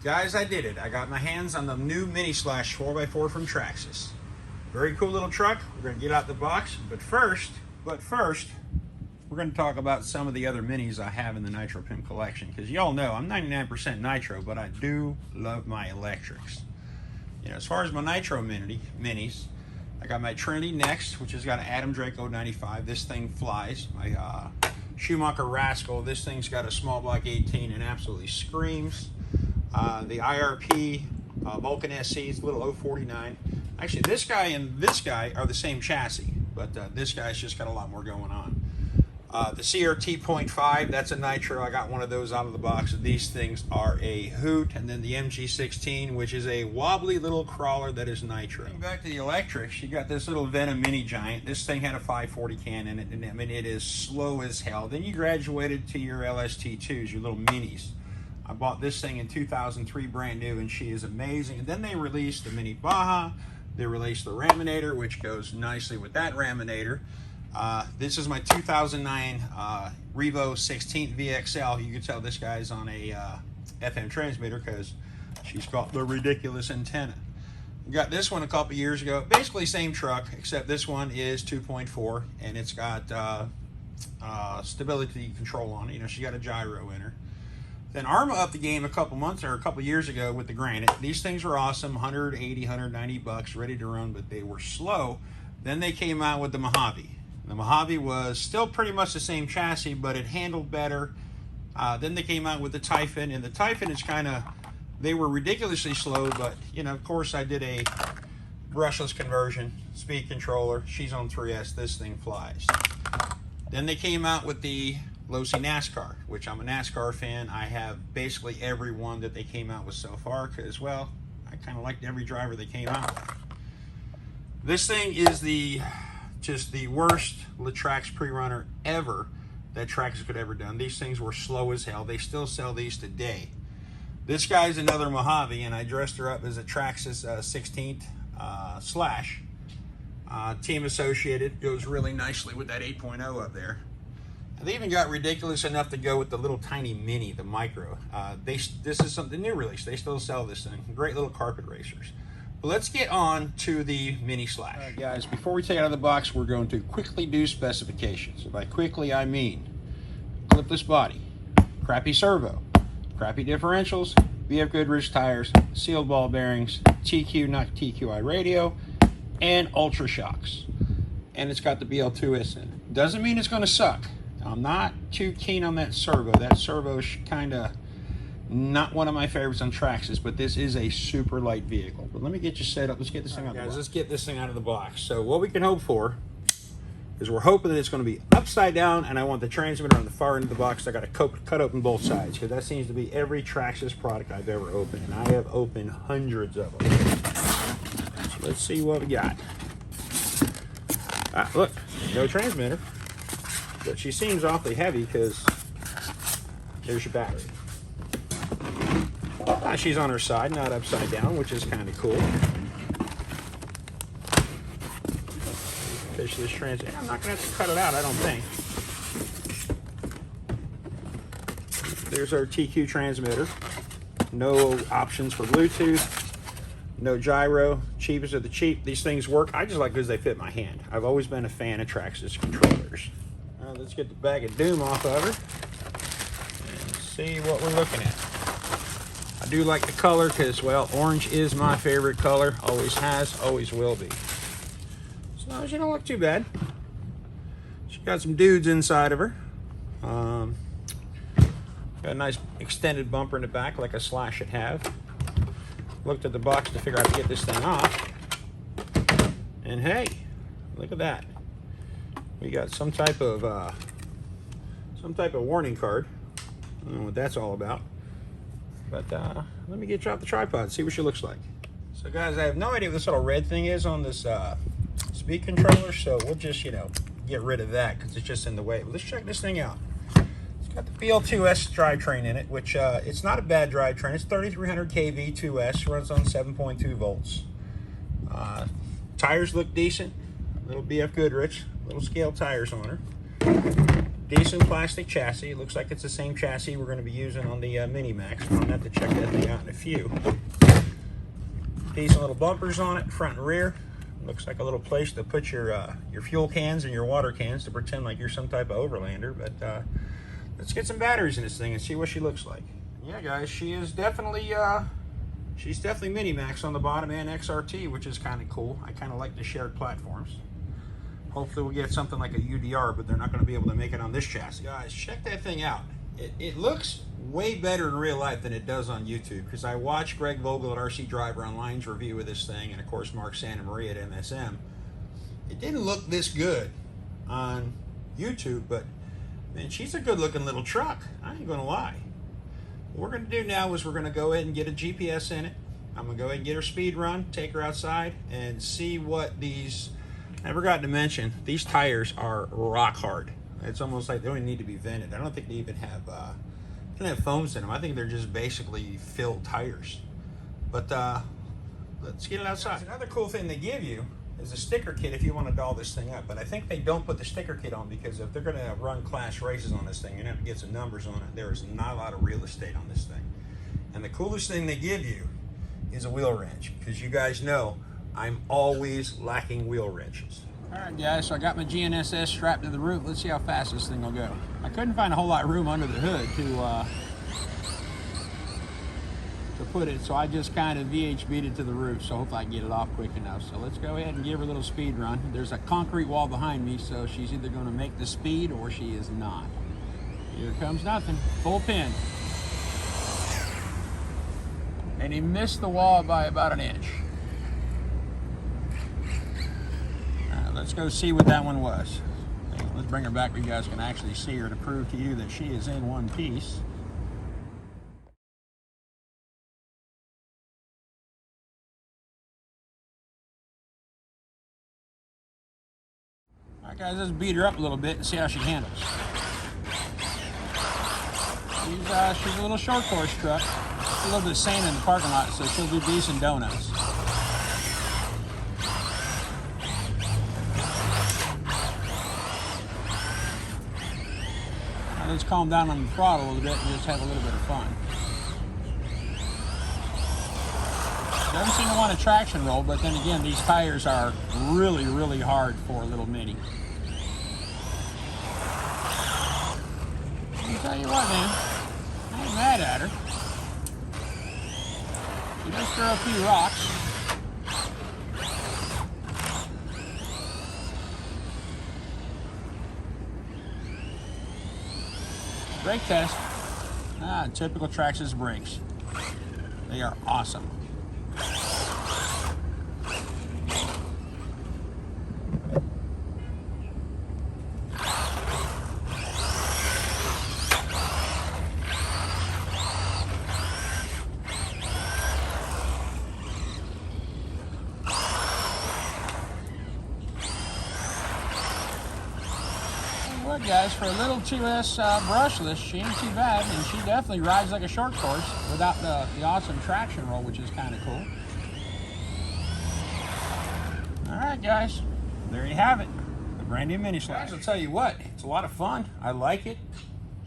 Guys, I did it. I got my hands on the new Mini Slash 4x4 from Traxxas. Very cool little truck. We're going to get out the box, but first, we're going to talk about some of the other minis I have in the Nitro Pimp collection, because y'all know I'm 99% Nitro, but I do love my electrics. You know, as far as my Nitro minis, I got my Trinity next, which has got an Adam Draco 95. This thing flies. My Schumacher Rascal. This thing's got a small block 18 and absolutely screams. The IRP Vulcan SC is a little 049. Actually, this guy and this guy are the same chassis, but this guy's just got a lot more going on. The CRT 0.5, that's a Nitro. I got one of those out of the box. These things are a hoot. And then the MG16, which is a wobbly little crawler that is Nitro. Going back to the electrics, you got this little Venom Mini Giant. This thing had a 540 can in it, and I mean, it is slow as hell. Then you graduated to your LST2s, your little minis. I bought this thing in 2003 brand new, and she is amazing. And then they released the Mini Baja. They released the Raminator, which goes nicely with that Raminator. This is my 2009 Revo 16th VXL. You can tell this guy's on a FM transmitter because she's got the ridiculous antenna. We got this one a couple years ago. Basically same truck, except this one is 2.4, and it's got stability control on it. You know, she got a gyro in her. Then Arma upped the game a couple years ago with the Granite. These things were awesome, 180, 190 bucks, ready to run, but they were slow. Then they came out with the Mojave. The Mojave was still pretty much the same chassis, but it handled better. Then they came out with the Typhon, and the Typhon is kind of, they were ridiculously slow, but, you know, of course I did a brushless conversion, speed controller. She's on 3S, this thing flies. Then they came out with the Losi NASCAR, which I'm a NASCAR fan. I have basically every one that they came out with so far, because, well, I kind of liked every driver they came out with. This thing is just the worst Traxxas pre-runner ever that Traxxas could ever done. These things were slow as hell. They still sell these today. This guy's another Mojave, and I dressed her up as a Traxxas 16th Slash. Team Associated goes really nicely with that 8.0 up there. And they even got ridiculous enough to go with the little tiny Mini, the Micro. This is something new release. They still sell this thing. Great little carpet racers. But let's get on to the Mini Slash. All right, guys, before we take it out of the box, we're going to quickly do specifications. By quickly, I mean clipless body, crappy servo, crappy differentials, BF Goodrich tires, sealed ball bearings, TQ, not TQI radio, and Ultra Shocks. And it's got the BL2S in it. Doesn't mean it's going to suck. I'm not too keen on that servo. That servo is kind of not one of my favorites on Traxxas, but this is a super light vehicle. But let me get you set up. Let's get this thing out of the box. Let's get this thing out of the box. So what we can hope for is we're hoping that it's going to be upside down, and I want the transmitter on the far end of the box. I got to cut open both sides, because that seems to be every Traxxas product I've ever opened, and I have opened hundreds of them. So let's see what we got. Look, no transmitter. But she seems awfully heavy, because there's your battery. She's on her side, not upside down, which is kind of cool. Fish this transmitter. I'm not going to have to cut it out, I don't think. There's our TQ transmitter. No options for Bluetooth. No gyro. Cheapest of the cheap. These things work. I just like because they fit my hand. I've always been a fan of Traxxas controllers. Let's get the bag of doom off of her and see what we're looking at. I do like the color because, well, orange is my favorite color. Always has, always will be. So she don't look too bad. She's got some dudes inside of her. Got a nice extended bumper in the back like a Slash should have. Looked at the box to figure out how to get this thing off. And hey, look at that. We got some type of warning card. I don't know what that's all about. But let me get you off the tripod, see what she looks like. So guys, I have no idea what this little red thing is on this speed controller, so we'll just, you know, get rid of that because it's just in the way. But let's check this thing out. It's got the BL2S drivetrain in it, which it's not a bad drivetrain. It's 3300 kV 2S, runs on 7.2 volts. Tires look decent. Little BF Goodrich, little scale tires on her. Decent plastic chassis. It looks like it's the same chassis we're going to be using on the Mini Max. I'm going to have to check that thing out in a few. Decent little bumpers on it, front and rear. Looks like a little place to put your fuel cans and your water cans to pretend like you're some type of overlander. But let's get some batteries in this thing and see what she looks like. Yeah, guys, she is definitely she's definitely Mini Max on the bottom and XRT, which is kind of cool. I kind of like the shared platforms. Hopefully we'll get something like a UDR, but they're not going to be able to make it on this chassis. Guys, check that thing out. It looks way better in real life than it does on YouTube, because I watched Greg Vogel at RC Driver Online's review of this thing, and of course Mark Santa Maria at MSM. It didn't look this good on YouTube, but man, she's a good looking little truck. I ain't going to lie. What we're going to do now is we're going to go ahead and get a GPS in it. I'm going to go ahead and get her speed run, take her outside, and see what these... I forgot to mention, these tires are rock hard. It's almost like they don't even need to be vented. I don't think they even have foams in them. I think they're just basically filled tires. But let's get it outside. Another cool thing they give you is a sticker kit if you want to doll this thing up. But I think they don't put the sticker kit on because if they're going to run class races on this thing, you're going to have to get some numbers on it. There is not a lot of real estate on this thing. And the coolest thing they give you is a wheel wrench, because you guys know I'm always lacking wheel wrenches. Alright guys, so I got my GNSS strapped to the roof. Let's see how fast this thing will go. I couldn't find a whole lot of room under the hood to put it, so I just kind of VHB'd it to the roof, so hopefully I can get it off quick enough. So let's go ahead and give her a little speed run. There's a concrete wall behind me, so she's either going to make the speed or she is not. Here comes nothing. Full pin. And he missed the wall by about an inch. Let's go see what that one was. Let's bring her back where you guys can actually see her to prove to you that she is in one piece. Alright guys, let's beat her up a little bit and see how she handles. She's a little short course truck. A little bit of sand in the parking lot, so she'll do decent donuts. Let's calm down on the throttle a little bit and just have a little bit of fun. Doesn't seem to want a traction roll, but then again, these tires are really, really hard for a little Mini. I'll tell you what, man, I ain't mad at her. She does throw a few rocks. Brake test. Typical Traxxas brakes. They are awesome. Look guys, for a little 2S brushless, she ain't too bad, and she definitely rides like a short course without the awesome traction roll, which is kind of cool. Alright guys, there you have it. The brand new Mini Slice. I'll tell you what, it's a lot of fun. I like it.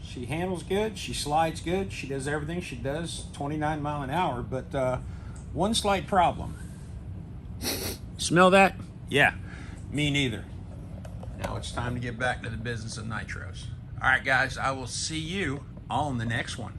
She handles good, she slides good, she does everything she does, 29 miles an hour, but one slight problem. Smell that? Yeah, me neither. Now it's time to get back to the business of nitros. All right, guys, I will see you on the next one.